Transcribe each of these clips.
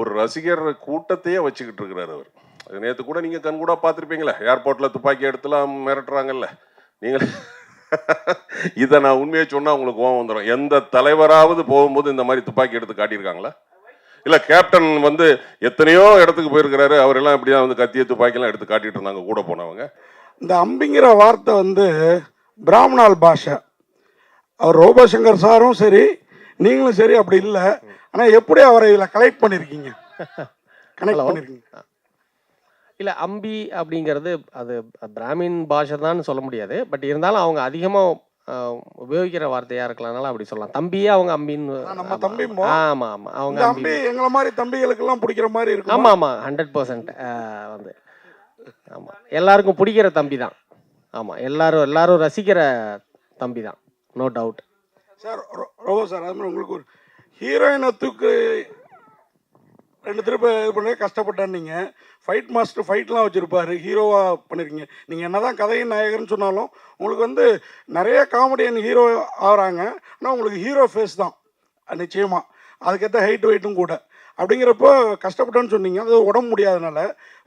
ஒரு ரசிகர் கூட்டத்தையே வச்சுக்கிட்டு இருக்கிறார் அவர். அது நேற்று கூட நீங்கள் கண் கூட பார்த்துருப்பீங்களே, ஏர்போர்ட்டில் துப்பாக்கி எடுத்துலாம் மிரட்டுறாங்கல்ல நீங்கள். இதை நான் உண்மையை சொன்னால் உங்களுக்கு கோவம் வந்துடும். எந்த தலைவராவது போகும்போது இந்த மாதிரி துப்பாக்கி எடுத்து காட்டியிருக்காங்களா? இல்லை, கேப்டன் வந்து எத்தனையோ இடத்துக்கு போயிருக்கிறாரு, அவரெல்லாம் இப்படிதான் வந்து கத்திய துப்பாக்கிலாம் எடுத்து காட்டிட்டு இருந்தாங்க கூட போனவங்க. இந்த அம்பிங்கிற வார்த்தை வந்து பிராமணால் பாஷை. அவர் ரோபோசங்கர் சாரும் சரி, நீங்களும் சரி அப்படி இல்லை. ஆனால் எப்படி அவரை இதில் கனெக்ட் பண்ணியிருக்கீங்க? இல்லை, அம்பி அப்படிங்கிறது அது பிராமின் பாஷை தான் சொல்ல முடியாது. பட் இருந்தாலும் அவங்க அதிகமாக உபயோகிக்கிற வார்த்தையா இருக்கலாம்னால அப்படி சொல்லலாம். தம்பியே அவங்க அம்பின்னு. நம்ம தம்பி. ஆமாம் ஆமாம், அவங்க அம்பி எங்களை மாதிரி தம்பிகளுக்கெல்லாம் பிடிக்கிற மாதிரி இருக்கும். ஆமாம் ஆமாம், 100% வந்து ஆமாம், எல்லாருக்கும் பிடிக்கிற தம்பி தான். ஆமாம், எல்லாரும் ரசிக்கிற தம்பி தான், no doubt. Sir robo sir, அது மாதிரி உங்களுக்கு ஒரு ஹீரோயினத்துக்கு 2 திருப்பி இது பண்ண கஷ்டப்பட்டான்னீங்க. ஃபைட் மாஸ்டர் ஃபைட்லாம் வச்சுருப்பாரு, ஹீரோவாக பண்ணியிருக்கீங்க. நீங்கள் என்ன தான் கதையின் நாயகர்னு சொன்னாலும் உங்களுக்கு வந்து நிறைய காமெடியன் ஹீரோ ஆகிறாங்க. ஆனால் உங்களுக்கு ஹீரோ ஃபேஸ் தான் நிச்சயமாக, அதுக்கேற்ற ஹைட் வெயிட்டும் கூட. அப்படிங்கிறப்போ கஷ்டப்பட்டேன்னு சொன்னீங்க. அது உடம்பு முடியாதனால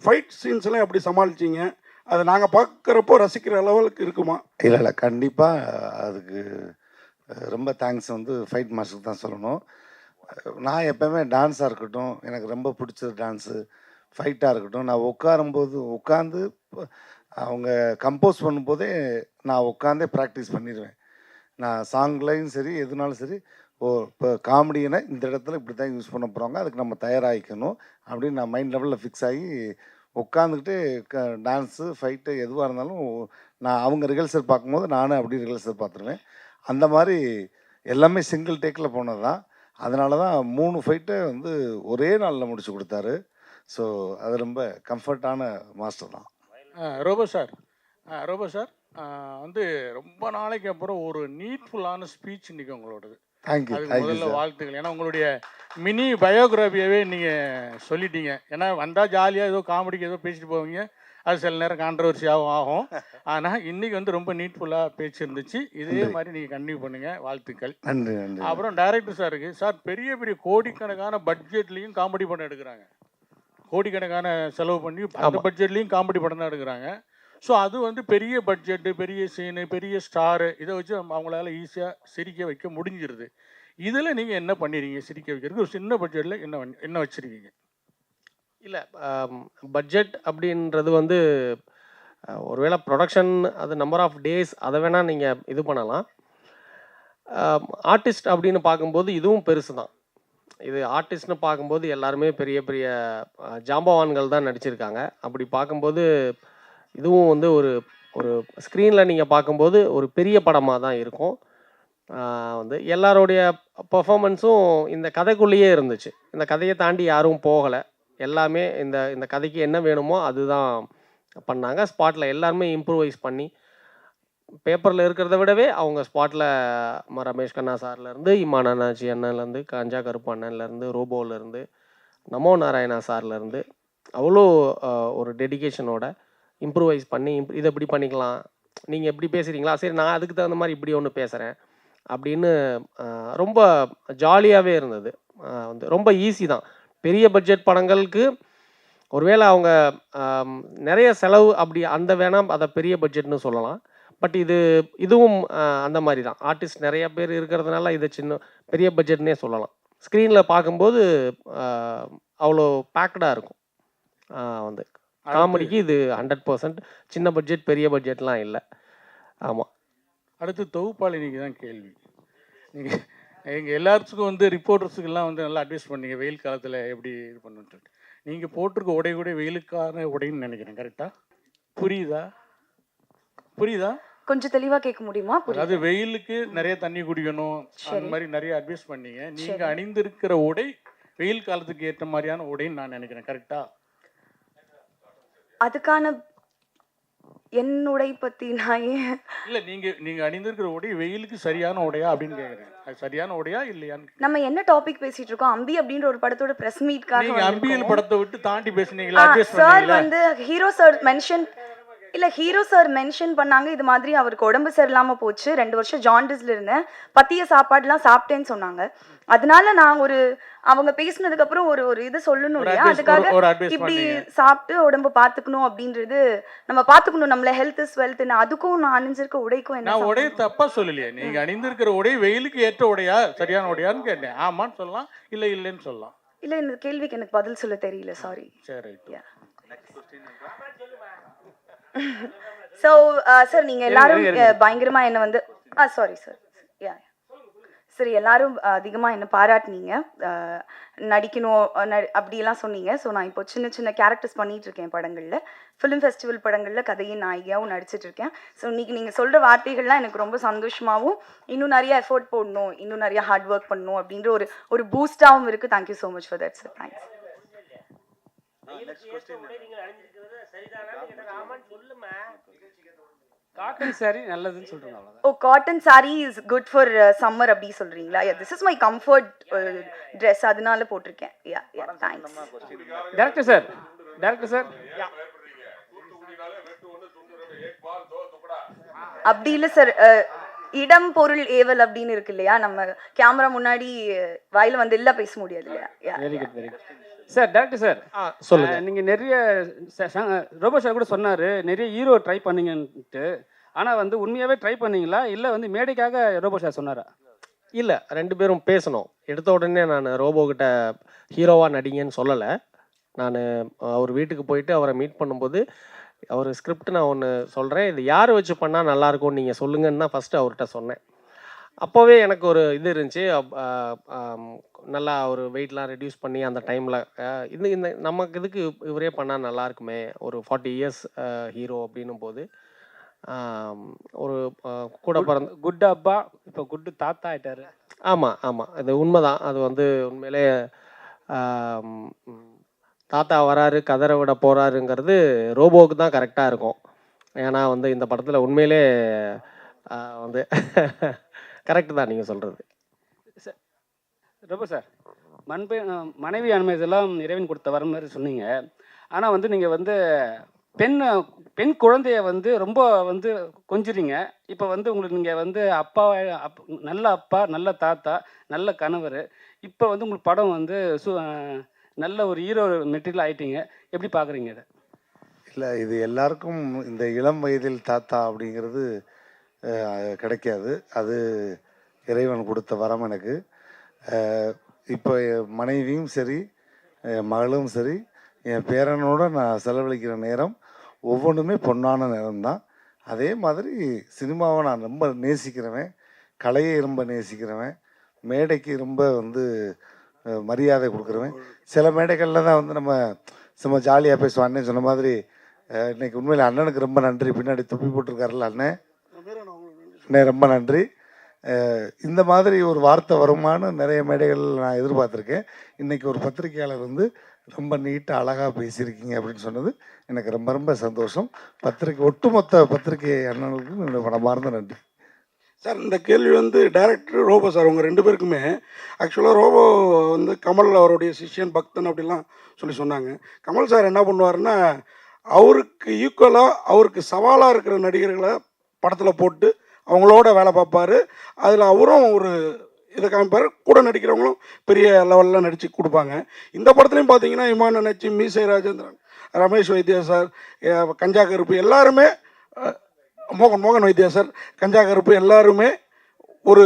ஃபைட் சீன்ஸ்லாம் எப்படி சமாளிச்சிங்க? அதை நாங்கள் பார்க்குறப்போ ரசிக்கிற லெவலுக்கு இருக்குமா? இல்லை, கண்டிப்பாக அதுக்கு ரொம்ப தேங்க்ஸ் வந்து ஃபைட் மாஸ்டருக்கு தான் சொல்லணும். நான் எப்போவுமே டான்ஸாக இருக்கட்டும், எனக்கு ரொம்ப பிடிச்சது டான்ஸு, ஃபைட்டாக இருக்கட்டும், நான் உட்காந்து அவங்க கம்போஸ் பண்ணும்போதே நான் உட்காந்தே ப்ராக்டிஸ் பண்ணிடுவேன். நான் சாங்லையும் சரி எதுனாலும் சரி, இப்போ காமெடினா இந்த இடத்துல இப்படி தான் யூஸ் பண்ண போகிறாங்க, அதுக்கு நம்ம தயாராகிக்கணும் அப்படின்னு நான் மைண்ட் லெவலில் ஃபிக்ஸ் ஆகி உட்காந்துக்கிட்டு டான்ஸு ஃபைட்டு எதுவாக இருந்தாலும் நான் அவங்க ரிஹர்சல் பார்க்கும்போது நானும் அப்படி ரிஹர்சல் பார்த்துருவேன். அந்த மாதிரி எல்லாமே சிங்கிள் டேக்கில் போனது தான். அதனால தான் 3 ஃபைட்டை வந்து ஒரே நாளில் முடிச்சு கொடுத்தாரு. ஸோ அது ரொம்ப கம்ஃபர்டான மாஸ்டர் தான். ரோபோ சார் வந்து ரொம்ப நாளைக்கு அப்புறம் ஒரு நீட்ஃபுல்லான ஸ்பீச் இன்றைக்கி உங்களோடது. தேங்க்யூ. முதல்ல வாழ்த்துக்கள். ஏன்னா உங்களுடைய மினி பயோகிராஃபியாகவே நீங்கள் சொல்லிட்டீங்க. ஏன்னா வந்தால் ஜாலியாக ஏதோ காமெடிக்கு ஏதோ பேசிட்டு போவீங்க, அது சில நேரம் கான்ட்ரவர்சியாகவும் ஆகும். ஆனால் இன்றைக்கி வந்து ரொம்ப நீட்ஃபுல்லாக பேச்சு இருந்துச்சு. இதே மாதிரி நீங்கள் கண்டினியூ பண்ணுங்கள், வாழ்த்துக்கள். நன்றி நன்றி. அப்புறம் டைரக்டர் சாருக்கு சார், பெரிய பெரிய கோடிக்கணக்கான பட்ஜெட்லேயும் காமெடி படம் எடுக்கிறாங்க. கோடிக்கணக்கான செலவு பண்ணி அந்த பட்ஜெட்லேயும் காமெடி படம் தான் எடுக்கிறாங்க. ஸோ அது வந்து பெரிய பட்ஜெட்டு, பெரிய சீனு, பெரிய ஸ்டாரு, இதை வச்சு அவங்களால ஈஸியாக சிரிக்க வைக்க முடிஞ்சிருது. இதில் நீங்கள் என்ன பண்ணிடுறீங்க சிரிக்க வைக்கிறதுக்கு? ஒரு சின்ன பட்ஜெட்டில் என்ன வச்சுருக்கீங்க? இல்லை, பட்ஜெட் அப்படின்றது வந்து ஒருவேளை ப்ரொடக்ஷன், அது நம்பர் ஆஃப் டேஸ், அதை வேணால் நீங்கள் இது பண்ணலாம். ஆர்டிஸ்ட் அப்படின்னு பார்க்கும்போது இதுவும் பெருசு தான். இது ஆர்டிஸ்ட்னு பார்க்கும்போது எல்லாருமே பெரிய பெரிய ஜாம்பவான்கள் தான் நடிச்சிருக்காங்க. அப்படி பார்க்கும்போது இதுவும் வந்து ஒரு ஸ்க்ரீனில் நீங்கள் பார்க்கும்போது ஒரு பெரிய படமாக தான் இருக்கும். வந்து எல்லாரோடைய பர்ஃபார்மன்ஸும் இந்த கதைக்குள்ளேயே இருந்துச்சு. இந்த கதையை தாண்டி யாரும் போகலை. எல்லாமே இந்த கதைக்கு என்ன வேணுமோ அதுதான் பண்ணாங்க. ஸ்பாட்டில் எல்லாருமே இம்ப்ரூவைஸ் பண்ணி, பேப்பரில் இருக்கிறத விடவே அவங்க ஸ்பாட்டில் ரமேஷ் கண்ணா சார்லேருந்து, இமான் அண்ணாச்சி அண்ணன்லேருந்து, கஞ்சா கருப்பு அண்ணன்லேருந்து, ரோபோலேருந்து, நமோ நாராயணா சார்லேருந்து அவ்வளோ ஒரு டெடிகேஷனோட இம்ப்ரூவைஸ் பண்ணி இதை இப்படி பண்ணிக்கலாம், நீங்கள் எப்படி பேசுகிறீங்களா, சரி நான் அதுக்கு தகுந்த மாதிரி இப்படி ஒன்று பேசுகிறேன் அப்படின்னு ரொம்ப ஜாலியாகவே இருந்தது. வந்து ரொம்ப ஈஸி தான். பெரிய பட்ஜெட் படங்களுக்கு ஒருவேளை அவங்க நிறைய செலவு அப்படி அந்த வேணாம், அதை பெரிய பட்ஜெட்னு சொல்லலாம். பட் இதுவும் அந்த மாதிரி தான். ஆர்டிஸ்ட் நிறைய பேர் இருக்கிறதுனால இதை பெரிய பட்ஜெட்னே சொல்லலாம். ஸ்க்ரீனில் பார்க்கும்போது அவ்வளோ பேக்டாக இருக்கும். வந்து காமெடிக்கு இது 100% சின்ன பட்ஜெட் பெரிய பட்ஜெட்லாம் இல்லை. ஆமாம். அடுத்து தொகுப்பாளி நீங்கள் தான் கேள்வி. நீங்கள் எங்கள் எல்லாத்துக்கும் வந்து ரிப்போர்ட்டர்ஸுக்கெல்லாம் வந்து நல்லா அட்வைஸ் பண்ணீங்க வெயில் காலத்தில் எப்படி இது பண்ணுன்ட்டு. நீங்கள் போட்டிருக்க உடை கூட வெயிலுக்கான உடைன்னு நினைக்கிறேன், கரெக்டாக? புரியுதா? கொஞ்சம் தெளிவாக கேட்க முடியுமா? அதாவது வெயிலுக்கு நிறைய தண்ணி குடிக்கணும், அந்த மாதிரி நிறைய அட்வைஸ் பண்ணீங்க. நீங்கள் அணிந்திருக்கிற உடை வெயில் காலத்துக்கு ஏற்ற மாதிரியான உடைன்னு நான் நினைக்கிறேன், கரெக்டா? அதுக்கான என்னுடை பற்றி நான் ஏன் இல்லை, நீங்கள் அணிந்திருக்கிற உடை வெயிலுக்கு சரியான உடையா அப்படின்னு கேட்குறேன். அது சரியான உடையா இல்லையான்னு. நம்ம என்ன டாபிக் பேசிட்டு இருக்கோம்? அம்பி அப்படின்ற ஒரு படத்தோட பிரஸ் மீட்காக நீங்க அம்பியல் படத்தை விட்டு தாண்டி பேசுனீங்களா? சார் வந்து ஹீரோ சார் மென்ஷன் இல்ல ஹீரோ சார் மென்ஷன் பண்ணாங்க இது மாதிரி அவருக்கு உடம்பு சரியில்லாம போச்சு 2 வருஷம் ஜாண்டிஸ்ல இருந்தேன் பத்திய சாப்பாடுலாம் சாப்பிட்டேன்னு சொன்னாங்க அதனால நான் அவங்க பேசினதுக்கு அப்புறம் ஒரு இது சொல்லணும் இல்லையா அதுக்காக ஒரு அட்வைஸ் இப்படி பண்ணீங்க. சாப்பிட்டு உடம்பு பாத்துக்கணும் அப்படின்றது நம்ம பாத்துக்கணும் நம்மள ஹெல்த் இஸ் வெல்த் அதுக்கும் நான் அணிஞ்சிருக்க உடைக்கும் என்ன நான் உடைய சம்பந்தம்? தப்பா சொல்லலையே. நீங்க அணிந்திருக்கிற உடை வெயிலுக்கு ஏற்ற உடையா, சரியான உடையான்னு கேட்டேன். ஆமான்னு சொல்லலாம், இல்ல இல்லைன்னு சொல்லலாம். இல்ல இந்த கேள்விக்கு எனக்கு பதில் சொல்ல தெரியல சாரி சரி ரைட். ஸோ சார் நீங்க எல்லாரும் பயங்கரமா என்ன வந்து சாரி சார் யா சரி எல்லாரும் அதிகமா என்ன பாராட்டினீங்க நடிக்கணும் அப்படியெல்லாம் சொன்னீங்க ஸோ நான் இப்போ சின்ன சின்ன கேரக்டர்ஸ் பண்ணிட்டு இருக்கேன் படங்கள்ல ஃபிலிம் ஃபெஸ்டிவல் படங்கள்ல கதையின் நாயகியாகவும் நடிச்சிட்டு இருக்கேன் ஸோ இன்னைக்கு நீங்க சொல்ற வார்த்தைகள்லாம் எனக்கு ரொம்ப சந்தோஷமாகவும் இன்னும் நிறைய எஃபோர்ட் போடணும் இன்னும் நிறைய ஹார்ட் ஒர்க் பண்ணணும் அப்படின்ற ஒரு பூஸ்டாகவும் இருக்கு thank you so much for that sir thanks cotton sari நல்லதுன்னு சொல்றேன் அவ்வளவுதான். Oh cotton sari is good for summer அப்படி சொல்றீங்களா this is my comfort dress அதனால போட்டிருக்கேன் yeah yeah thanks director sir அப்படி இல்லை சார் இடம் பொருள் ஏவல் அப்படின்னு இருக்கு இல்லையா நம்ம கேமரா முன்னாடி வாயில வந்து எல்லாம் பேச முடியாது இல்லையா very good very good sir director sir சொல்லுங்க. நீங்க நிறைய ரோபோ சார் கூட சொன்னாரு நிறைய ஹீரோ ட்ரை பண்ணீங்கன்ட்டு. ஆனா வந்து உண்மையாவே ட்ரை பண்ணீங்களா இல்ல வந்து மேடைக்காக ரோபோ சார் சொன்னாரா? இல்லை 2 பேரும் பேசணும். எடுத்த உடனே நான் ரோபோ கிட்ட ஹீரோவாக நடிங்கன்னு சொல்லலை. நான் அவர் வீட்டுக்கு போயிட்டு அவரை மீட் பண்ணும்போது அவர் ஸ்கிரிப்ட் நான் ஒன்று சொல்கிறேன், இது யார் வச்சு பண்ணால் நல்லாயிருக்கும்னு நீங்கள் சொல்லுங்கன்னு தான் ஃபஸ்ட்டு அவர்கிட்ட சொன்னேன். அப்போவே எனக்கு ஒரு இது இருந்துச்சு, நல்லா ஒரு வெயிட்லாம் ரெடியூஸ் பண்ணி அந்த டைமில் இந்த நமக்கு இதுக்கு இவரே பண்ணால் நல்லாயிருக்குமே, ஒரு 40 இயர்ஸ் ஹீரோ அப்படின்னும் போது ஒரு கூட பிறந்த குட் அப்பா இப்போ குட்டு தாத்தா ஆயிட்டாரு. ஆமாம் ஆமாம் அது உண்மைதான். அது வந்து உண்மையிலே தாத்தா வராரு கதரை விட போகிறாருங்கிறது ரோபோவுக்கு தான் கரெக்டாக இருக்கும். ஏன்னா வந்து இந்த படத்தில் உண்மையிலே வந்து கரெக்டு தான் நீங்கள் சொல்கிறது. ரோபோ சார் மனைவி அனுமதி இதெல்லாம் இறைவன் கொடுத்த வர மாதிரி சொன்னீங்க. ஆனால் வந்து நீங்கள் வந்து பெண் குழந்தைய வந்து ரொம்ப வந்து கொஞ்சுறீங்க. இப்போ வந்து உங்களுக்கு நீங்கள் வந்து நல்ல அப்பா நல்ல தாத்தா நல்ல கணவர். இப்போ வந்து உங்களுக்கு படம் வந்து நல்ல ஒரு ஹீரோ மெட்டீரியல் ஆயிட்டீங்க. எப்படி பார்க்குறீங்க இதை? இல்லை, இது எல்லாருக்கும் இந்த இளம் வயதில் தாத்தா அப்படிங்கிறது கிடைக்காது. அது இறைவன் கொடுத்த வரம் எனக்கு. இப்போ என் மனைவியும் சரி மகளும் சரி என் பேரனோட நான் செலவழிக்கிற நேரம் ஒவ்வொன்றுமே பொன்னான நேரம்தான். அதே மாதிரி சினிமாவை நான் ரொம்ப நேசிக்கிறவன், கலையை ரொம்ப நேசிக்கிறவன், மேடைக்கு ரொம்ப வந்து மரியாதை கொடுக்குறவன். சில மேடைகளில் தான் வந்து நம்ம சும்மா ஜாலியாக பேசுவான்னு சொன்ன மாதிரி இன்னைக்கு உண்மையில் அண்ணனுக்கு ரொம்ப நன்றி. பின்னாடி தொப்பி போட்டிருக்காருல்ல அண்ணே, ரொம்ப நன்றி. இந்த மாதிரி ஒரு வார்த்தை வருமானு நிறைய மேடைகள் நான் எதிர்பார்த்துருக்கேன். இன்றைக்கி ஒரு பத்திரிகையாளர் வந்து ரொம்ப நீட்டாக அழகாக பேசியிருக்கீங்க அப்படின்னு சொன்னது எனக்கு ரொம்ப ரொம்ப சந்தோஷம். ஒட்டுமொத்த பத்திரிகை அண்ணனுக்கும் என்னோட மனமார்ந்த நன்றி. சார் இந்த கேள்வி வந்து டைரக்டர் ரோபோ சார் உங்கள் 2 பேருக்குமே. ஆக்சுவலாக ரோபோ வந்து கமல் அவருடைய சிஷ்யன் பக்தன் அப்படிலாம் சொன்னாங்க. கமல் சார் என்ன பண்ணுவாருன்னா அவருக்கு ஈக்குவலாக அவருக்கு சவாலாக இருக்கிற நடிகர்களை படத்தில் போட்டு அவங்களோட வேலை பார்ப்பார். அதில் அவரும் ஒரு இதை காமிப்பார். கூட நடிக்கிறவங்களும் பெரிய லெவலில் நடித்து கொடுப்பாங்க. இந்த படத்துலையும் பார்த்தீங்கன்னா இமான் நச்சி, மீசை ராஜேந்திரன், ரமேஷ் வைத்தியா சார், கஞ்சா கருப்பு எல்லாருமே, மோகன் வைத்தியா சார், கஞ்சா கருப்பு எல்லாருமே ஒரு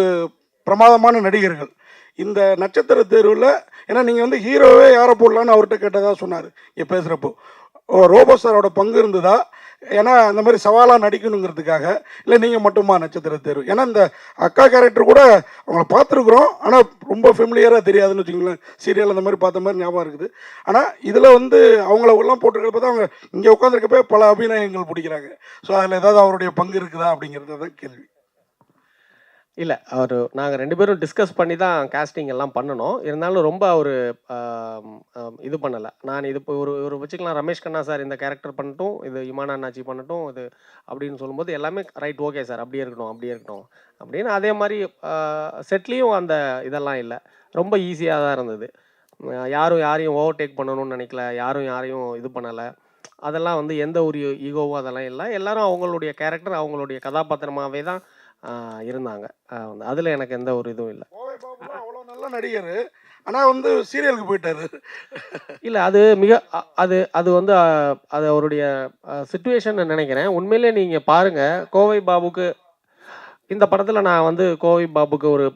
பிரமாதமான நடிகர்கள். இந்த நட்சத்திர தேர்வில் ஏன்னா நீங்கள் வந்து ஹீரோவே யாரை போடலான்னு அவர்கிட்ட கேட்டதாக சொன்னார் இங்கே பேசுகிறப்போ. ரோபோ சாரோட பங்கு இருந்ததா? ஏன்னா இந்த மாதிரி சவாலாக நடிக்கணுங்கிறதுக்காக, இல்லை நீங்கள் மட்டுமா நட்சத்திர தேர்வு? ஏன்னா இந்த அக்கா கேரக்டர் கூட அவங்கள பார்த்துருக்குறோம், ஆனால் ரொம்ப ஃபெமிலியராக தெரியாதுன்னு வச்சுக்கோங்களேன். சீரியல் அந்த மாதிரி பார்த்த மாதிரி ஞாபகம் இருக்குது. ஆனால் இதில் வந்து அவங்களெல்லாம் போட்டிருக்கிறப்ப தான் அவங்க இங்கே உட்காந்துருக்கப்பே பல அபிநயங்கள் பிடிக்கிறாங்க. ஸோ அதில் ஏதாவது அவருடைய பங்கு இருக்குதா அப்படிங்கிறது தான் கேள்வி. இல்லை நாங்கள் 2 பேரும் டிஸ்கஸ் பண்ணி தான் காஸ்டிங் எல்லாம் பண்ணணும். இருந்தாலும் ரொம்ப ஒரு இது பண்ணலை. நான் இது இப்போ ஒரு வச்சுக்கலாம், ரமேஷ் கண்ணா சார் இந்த கேரக்டர் பண்ணட்டும், இது இமான் அண்ணாச்சி பண்ணட்டும், இது அப்படின்னு சொல்லும்போது எல்லாமே ரைட், ஓகே சார், அப்படியே இருக்கட்டும் அப்படின்னு. அதே மாதிரி செட்லேயும் அந்த இதெல்லாம் இல்லை, ரொம்ப ஈஸியாக தான் இருந்தது. யாரையும் ஓவர்டேக் பண்ணணும்னு நினைக்கல, யாரையும் இது பண்ணலை. அதெல்லாம் வந்து எந்த ஒரு ஈகோவும் அதெல்லாம் இல்லை. எல்லாரும் அவங்களுடைய கேரக்டர், அவங்களுடைய கதாபாத்திரமாகவே தான் இருந்தாங்க. அதில் எனக்கு எந்த ஒரு இதுவும் இல்லை. கோவை பாபுலாம் அவ்வளோ நல்ல நடிகர், ஆனால் வந்து சீரியலுக்கு போயிட்டாரு. இல்லை அது அது வந்து அது அவருடைய சுச்சுவேஷன் நினைக்கிறேன். உண்மையிலே நீங்கள் பாருங்கள், கோவை பாபுக்கு இந்த படத்தில் நான் வந்து கோவை பாபுக்கு ஒரு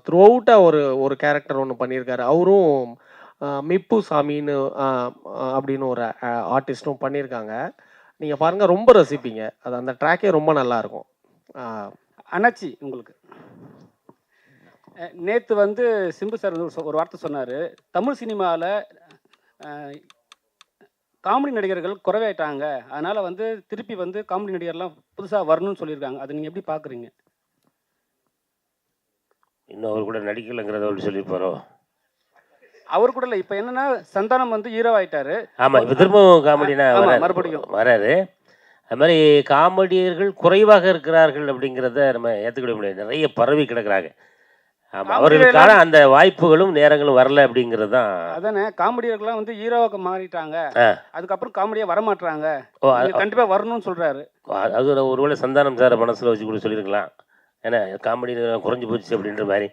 த்ரூ அவுட்டாக ஒரு கேரக்டர் ஒன்று பண்ணியிருக்காரு. அவரும் மிப்பு சாமின்னு அப்படின்னு ஒரு ஆர்டிஸ்ட்டும் பண்ணியிருக்காங்க. நீங்கள் பாருங்கள், ரொம்ப ரசிப்பீங்க. அந்த ட்ராக்கே ரொம்ப நல்லாயிருக்கும். அண்ணாச்சி, உங்களுக்கு நேற்று வந்து சிம்பு சார் வந்து ஒரு வார்த்தை சொன்னார், தமிழ் சினிமாவில் காமெடி நடிகர்கள் குறைவாயிட்டாங்க, அதனால் வந்து திருப்பி வந்து காமெடி நடிகர்லாம் புதுசாக வரணும்னு சொல்லியிருக்காங்க. அதை நீங்கள் எப்படி பார்க்குறீங்க? இன்னும் அவர் கூட நடிக்கலைங்கிறத அவர் சொல்லியிருப்பாரோ? அவர் கூட இல்லை, இப்போ என்னென்னா சந்தானம் வந்து ஹீரோ ஆகிட்டாரு. ஆமாம், இப்போ திரும்பவும் காமெடினா மறுபடியும் வராரு. அது மாதிரி காமெடியர்கள் குறைவாக இருக்கிறார்கள் அப்படிங்கிறத நம்ம ஏற்றுக்கிட முடியாது. நிறைய பரவி கிடக்கிறாங்க. ஆமாம், அவர்களுக்கான அந்த வாய்ப்புகளும் நேரங்களும் வரல அப்படிங்கிறது தான். அதானே, காமெடியர்கள்லாம் வந்து ஹீரோவாக மாறிட்டாங்க, அதுக்கப்புறம் காமெடியாக வரமாட்டுறாங்க, கண்டிப்பாக வரணும்னு சொல்கிறாரு. அது ஒருவேளை சந்தானம் சாரை மனசில் வச்சு கூட சொல்லியிருக்கலாம். ஏன்னா காமெடி குறைஞ்சி போச்சு அப்படின்ற மாதிரி.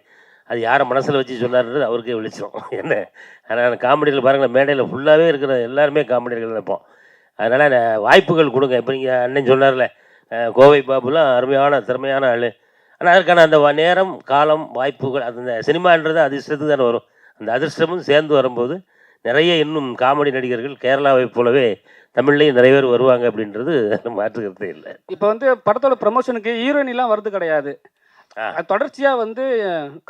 அது யாரை மனசில் வச்சு சொன்னார்ன்றது அவருக்கே விழிச்சோம். என்ன, ஆனால் காமெடியில் பாருங்களேன், மேடையில் ஃபுல்லாகவே இருக்கிற எல்லாருமே காமெடிகள் நினைப்போம். அதனால் வாய்ப்புகள் கொடுங்க. இப்போ நீங்கள் அண்ணன் சொன்னார்ல, கோவை பாபுலாம் அருமையான திறமையான ஆள். ஆனால் அதற்கான அந்த நேரம், காலம், வாய்ப்புகள், அந்த சினிமான்றது அதிர்ஷ்டத்துக்கு தானே வரும். அந்த அதிர்ஷ்டமும் சேர்ந்து வரும்போது நிறைய இன்னும் காமெடி நடிகர்கள் கேரளாவை போலவே தமிழ்லேயும் நிறைய பேர் வருவாங்க அப்படின்றது மாற்றுக்கிறதே இல்லை. இப்போ வந்து படத்தோட ப்ரமோஷனுக்கு ஹீரோயின்லாம் வரது கிடையாது, தொடர்ச்சியாக வந்து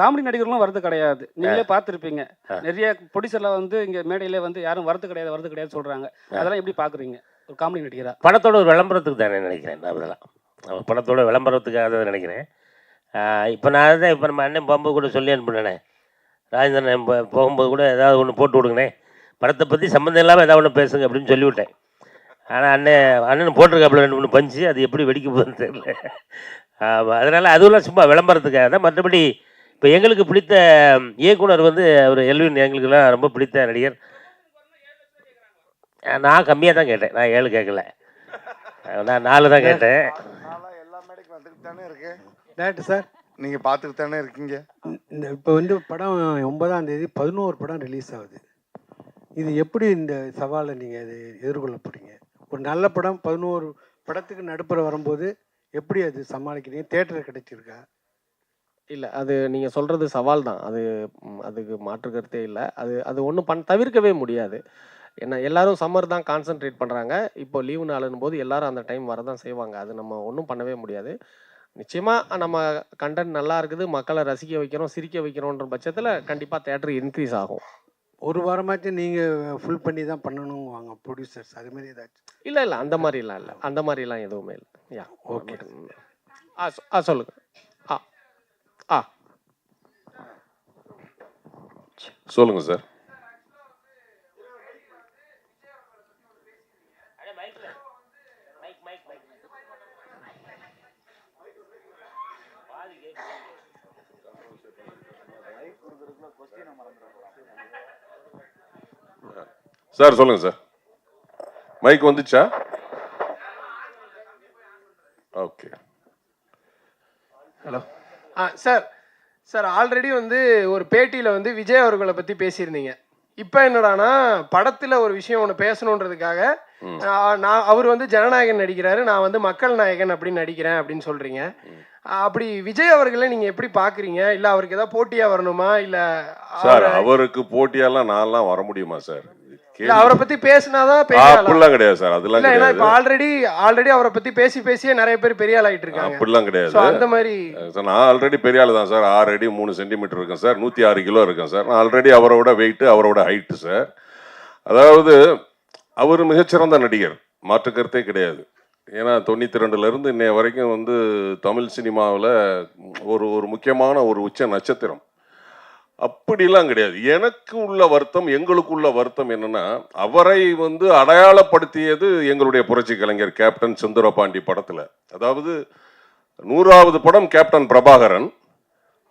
காமெடி நடிகர்களும் வரது கிடையாது. நீங்களே பார்த்துருப்பீங்க, நிறைய ப்ரொடியூசரில் வந்து இங்கே மேடையில் வந்து யாரும் வரது கிடையாது சொல்கிறாங்க. அதெல்லாம் எப்படி பார்க்குறீங்க ஒரு காமெடி நடிகராக? படத்தோட ஒரு விளம்பரத்துக்கு தானே நினைக்கிறேன் நான். அதெல்லாம் படத்தோட விளம்பரத்துக்காக தான் நினைக்கிறேன். இப்போ நான் தான் இப்போ நம்ம அண்ணன் போகும்போது கூட சொல்லி அனுப்புனேனே, ராஜேந்திரன் போகும்போது கூட ஏதாவது ஒன்று போட்டு விடுங்கண்ணே, படத்தை பற்றி சம்மந்தம் இல்லாமல் ஏதாவது ஒன்று பேசுங்க அப்படின்னு சொல்லிவிட்டேன். ஆனால் அண்ணன் போட்டிருக்காப்புல 2-3 பஞ்சு, அது எப்படி வெடிக்க போகுதுன்னு தெரியல. அதனால் அதுவெல்லாம் சும்மா விளம்பரத்துக்காக தான். மற்றபடி இப்போ எங்களுக்கு பிடித்த இயக்குனர் வந்து அவர் எல்வின், எங்களுக்கெல்லாம் ரொம்ப பிடித்த நடிகர். நான் கம்மியாக தான் கேட்டேன், நான் 7 கேட்கல, நான் 4 தான் கேட்டேன். எல்லா மேடைக்கும் வந்துட்டு தானே இருக்கு டேரக்டர் சார், நீங்கள் பார்த்துட்டு தானே இருக்கீங்க. இந்த இப்போ வந்து படம் 9ஆம் தேதி 11 படம் ரிலீஸ் ஆகுது. இது எப்படி இந்த சவாலை நீங்கள் அதை எதிர்கொள்ள போகிறீங்க? ஒரு நல்ல படம் 11 படத்துக்கு நடுப்புற வரும்போது எப்படி அது சமாளிக்கிறீங்க? தேட்டர் கிடைச்சிருக்கா? இல்லை, அது நீங்கள் சொல்கிறது சவால் தான். அதுக்கு மாற்று கருத்தே இல்லை. அது ஒன்றும் தவிர்க்கவே முடியாது. ஏன்னா எல்லாரும் சம்மர் தான் கான்சென்ட்ரேட் பண்ணுறாங்க. இப்போ லீவு நாளுன்னும் போது எல்லாரும் அந்த டைம் வரதான் செய்வாங்க. அது நம்ம ஒன்றும் பண்ணவே முடியாது. நிச்சயமாக நம்ம கண்டென்ட் நல்லா இருக்குது, மக்களை ரசிக்க வைக்கிறோம், சிரிக்க வைக்கிறோன்ற பட்சத்தில் கண்டிப்பாக தேட்டர் இன்க்ரீஸ் ஆகும். ஒரு வாரமாச்சும் நீங்கள் ஃபுல் பண்ணி தான் பண்ணணும் வாங்க ப்ரொடியூசர்ஸ், அதுமாரி ஏதாச்சும்? இல்லை, அந்த மாதிரிலாம் இல்லை, அந்த மாதிரிலாம் எதுவுமே இல்லை. யா, ஓகே. சொல்லுங்க. சொல்லுங்க சார். சார் சொல்லுங்க சார். மைக் வந்துச்சா? ஓகே. ஹலோ. சார் ஆல்ரெடி வந்து ஒரு பேட்டியில் வந்து விஜய் அவர்களை பற்றி பேசியிருந்தீங்க. இப்போ என்னடானா படத்தில் ஒரு விஷயம் ஒன்று பேசணுன்றதுக்காக அவர் வந்து ஜனநாயகன் நடிக்கிறாரு, நான் வந்து மக்கள் நாயகன் அப்படின்னு நடிக்கிறேன் அப்படின்னு சொல்கிறீங்க. அப்படி விஜய் அவர்களை நீங்கள் எப்படி பார்க்குறீங்க? இல்லை அவருக்கு ஏதாவது போட்டியாக வரணுமா? இல்லை சார் அவருக்கு போட்டியாலாம் நான்லாம் வர முடியுமா சார்? இல்ல அவரை பத்தி பேசினாதான் அப்படிலாம் கிடையாது சார். அதெல்லாம் இல்ல, இப்ப ஆல்ரெடி அவரை பத்தி பேசியே நிறைய பேர் பெரிய ஆள் ஆயிட்டு இருக்காங்க. அப்படிலாம் கிடையாது. அந்த மாதிரி நான் ஆல்ரெடி பெரிய ஆள் தான் சார். 6 அடி 3 சென்டிமீட்டர் இருக்கேன் சார். 106 கிலோ இருக்கேன் சார். நான் ஆல்ரெடி அவரோட வெயிட், அவரோட ஹைட்டு சார். அதாவது அவர் மிகச்சிறந்த நடிகர், மாற்று கருத்தே கிடையாது. ஏன்னா 92லேருந்து இன்னைய வரைக்கும் வந்து தமிழ் சினிமாவில் ஒரு முக்கியமான ஒரு உச்ச நட்சத்திரம். அப்படிலாம் கிடையாது. எனக்கு உள்ள வருத்தம், எங்களுக்குள்ள வருத்தம் என்னன்னா, அவரை வந்து அடையாளப்படுத்தியது எங்களுடைய புரட்சி கலைஞர் கேப்டன் செந்தூரபாண்டி படத்துல. அதாவது 100வது படம் கேப்டன் பிரபாகரன்,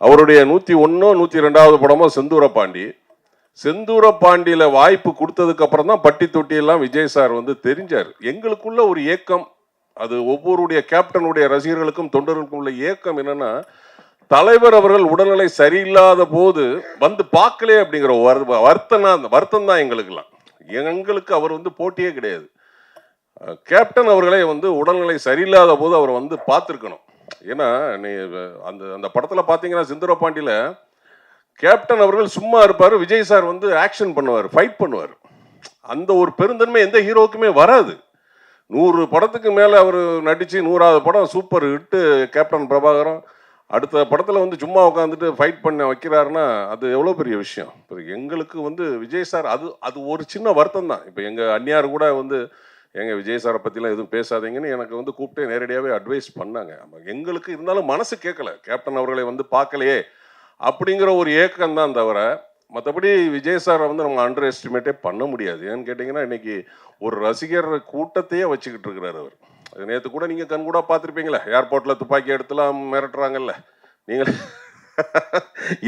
அவருடைய 101 102வது படமோ செந்தூரபாண்டி. செந்தூர பாண்டியில வாய்ப்பு கொடுத்ததுக்கு அப்புறம் தான் பட்டி தொட்டியெல்லாம் விஜய் சார் வந்து தெரிஞ்சார். எங்களுக்குள்ள ஒரு ஏக்கம், அது ஒவ்வொருடைய கேப்டனுடைய ரசிகர்களுக்கும் தொண்டர்களுக்கும் உள்ள ஏக்கம் என்னன்னா, தலைவர் அவர்கள் உடல்நிலை சரியில்லாத போது வந்து பார்க்கலே அப்படிங்கிற வருத்தம் தான் எங்களுக்கெல்லாம். எங்களுக்கு அவர் வந்து போட்டியே கிடையாது. கேப்டன் அவர்களே வந்து உடல்நிலை சரியில்லாத போது அவர் வந்து பார்த்துருக்கணும். ஏன்னா நீ அந்த அந்த படத்தில் பார்த்தீங்கன்னா செந்தூர பாண்டியில கேப்டன் அவர்கள் சும்மா இருப்பார், விஜய் சார் வந்து ஆக்ஷன் பண்ணுவார், ஃபைட் பண்ணுவார். அந்த ஒரு பெருந்தன்மை எந்த ஹீரோக்குமே வராது. 100 படத்துக்கு மேலே அவர் நடித்து 100வது படம் சூப்பர் ஹிட்டு கேப்டன் பிரபாகரன். அடுத்த படத்தில் வந்து சும்மா உட்காந்துட்டு ஃபைட் பண்ண வைக்கிறாருன்னா அது எவ்வளோ பெரிய விஷயம். இப்போ எங்களுக்கு வந்து விஜய் சார் அது ஒரு சின்ன வருத்தம் தான். இப்போ எங்கள் அந்நியார் கூட வந்து எங்கள் விஜய் சாரை பற்றிலாம் எதுவும் பேசாதீங்கன்னு எனக்கு வந்து கூப்பிட்டு நேரடியாகவே அட்வைஸ் பண்ணாங்க. எங்களுக்கு இருந்தாலும் மனசு கேட்கல, கேப்டன் அவர்களை வந்து பார்க்கலையே அப்படிங்கிற ஒரு ஏக்கம் தான் தவிர, மற்றபடி விஜய் சாரை வந்து நம்ம அண்டர் எஸ்டிமேட்டே பண்ண முடியாது. ஏன்னு கேட்டிங்கன்னா இன்றைக்கி ஒரு ரசிகர் கூட்டத்தையே வச்சுக்கிட்டு இருக்கிறார் அவர். அது நேற்று கூட நீங்கள் கண் கூட பார்த்துருப்பீங்களே, ஏர்போர்ட்டில் துப்பாக்கி எடுத்துலாம் மிரட்டுறாங்கல்ல நீங்கள்.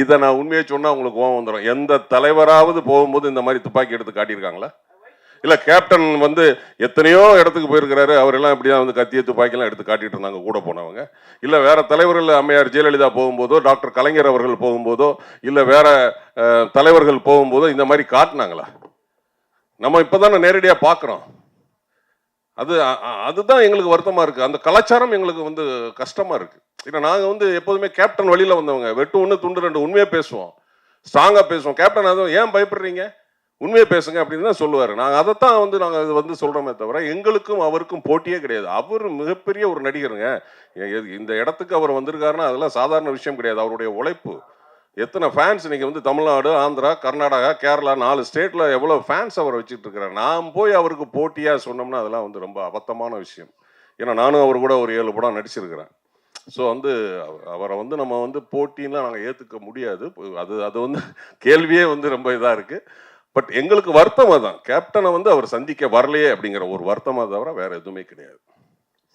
இதை நான் உண்மையை சொன்னால் உங்களுக்கு கோவம் வந்துடும். எந்த தலைவராவது போகும்போது இந்த மாதிரி துப்பாக்கி எடுத்து காட்டியிருக்காங்களா? இல்லை கேப்டன் வந்து எத்தனையோ இடத்துக்கு போயிருக்கிறாரு, அவரெல்லாம் இப்படிதான் வந்து கத்திய துப்பாக்கிலாம் எடுத்து காட்டிட்டு இருந்தாங்க கூட போனவங்க. இல்லை வேற தலைவர்கள், அம்மையார் ஜெயலலிதா போகும்போதோ, டாக்டர் கலைஞர் அவர்கள் போகும்போதோ, இல்லை வேற தலைவர்கள் போகும்போதோ இந்த மாதிரி காட்டினாங்களா? நம்ம இப்போதானே நேரடியாக பார்க்குறோம். அதுதான் எங்களுக்கு வருத்தமாக இருக்குது. அந்த கலாச்சாரம் எங்களுக்கு வந்து கஷ்டமாக இருக்குது. ஏன்னா நாங்கள் வந்து எப்போதுமே கேப்டன் வழியில் வந்தவங்க, வெட்டு ஒன்று துண்டு ரெண்டு, உண்மையாக பேசுவோம், ஸ்ட்ராங்காக பேசுவோம். கேப்டன் அதுவும் ஏன் பயப்படுறீங்க, உண்மையை பேசுங்க அப்படின்னு தான் சொல்லுவார். நாங்கள் அதைத்தான் வந்து நாங்கள் வந்து சொல்கிறோமே தவிர எங்களுக்கும் அவருக்கும் போட்டியே கிடையாது. அவர் மிகப்பெரிய ஒரு நடிகருங்க. இந்த இடத்துக்கு அவர் வந்திருக்காருன்னா அதெல்லாம் சாதாரண விஷயம் கிடையாது. அவருடைய உழைப்பு, எத்தனை ஃபேன்ஸ் இன்னைக்கு வந்து தமிழ்நாடு, ஆந்திரா, கர்நாடகா, கேரளா 4 ஸ்டேட்டில் எவ்வளோ ஃபேன்ஸ் அவரை வச்சுட்டு இருக்கிறார். நாம் போய் அவருக்கு போட்டியாக சொன்னோம்னா அதெல்லாம் வந்து ரொம்ப அபத்தமான விஷயம். ஏன்னா நானும் அவர் கூட ஒரு 7 படம் நடிச்சிருக்கிறேன். ஸோ வந்து அவரை வந்து நம்ம வந்து போட்டின்லாம் நாங்கள் ஏற்றுக்க முடியாது. அது வந்து கேள்வியே வந்து ரொம்ப இதாக இருக்குது. பட் எங்களுக்கு வருத்தமாக தான், கேப்டனை வந்து அவர் சந்திக்க வரலையே அப்படிங்கிற ஒரு வருத்தமாக தவிர வேற எதுவுமே கிடையாது.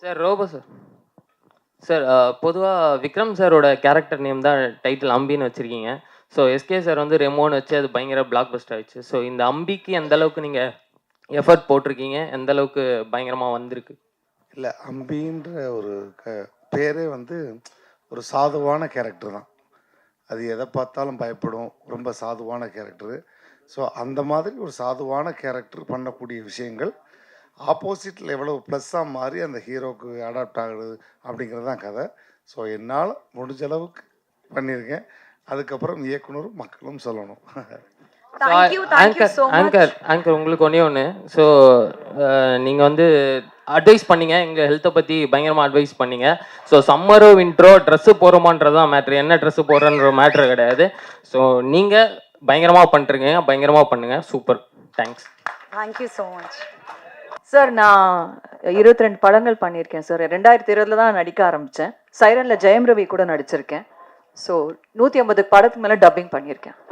சார் ரோபோ சார் பொதுவாக விக்ரம் சாரோட கேரக்டர் நேம் தான் டைட்டில் அம்பின்னு வச்சுருக்கீங்க. ஸோ எஸ்கே சார் வந்து ரெமோன்னு வச்சு அது பயங்கர பிளாக் பஸ்டர் ஆயிடுச்சு. ஸோ இந்த அம்பிக்கு எந்த அளவுக்கு நீங்கள் எஃபர்ட் போட்டிருக்கீங்க, எந்த அளவுக்கு பயங்கரமாக வந்திருக்கு? இல்லை, அம்பின்ற ஒரு பேரே வந்து ஒரு சாதுவான கேரக்டர் தான். அது எதை பார்த்தாலும் பயப்படும், ரொம்ப சாதுவான கேரக்டரு. ஸோ அந்த மாதிரி ஒரு சாதுவான கேரக்டர் பண்ணக்கூடிய விஷயங்கள் ஆப்போசிட்டில் எவ்வளோ ப்ளஸ்ஸாக மாறி அந்த ஹீரோவுக்கு அடாப்ட் ஆகுது அப்படிங்கிறது தான் கதை. ஸோ என்னால் முடிஞ்ச அளவுக்கு பண்ணியிருக்கேன். அதுக்கப்புறம் இயக்குனரும் மக்களும் சொல்லணும். ஆங்கர் உங்களுக்கு ஒன்று. ஸோ நீங்கள் வந்து அட்வைஸ் பண்ணீங்க, எங்கள் ஹெல்த்தை பற்றி பயங்கரமாக அட்வைஸ் பண்ணீங்க. ஸோ சம்மரோ வின்ட்ரோ ட்ரெஸ்ஸு போகிறோமான்றது தான் மேட்ரு, என்ன ட்ரெஸ்ஸு போடுறன்ற மேட்ரு கிடையாது. ஸோ நீங்கள் பயங்கரமாக பண்ணிருக்கீங்க, பயங்கரமாக பண்ணுங்க, super, thanks. Thank you so much sir. நான் 22 படங்கள் பண்ணியிருக்கேன் சார். 2020 தான் நடிக்க ஆரம்பித்தேன். சைரனில் ஜெயம் ரவி கூட நடிச்சிருக்கேன். ஸோ 150 படத்துக்கு மேலே டப்பிங் பண்ணியிருக்கேன்.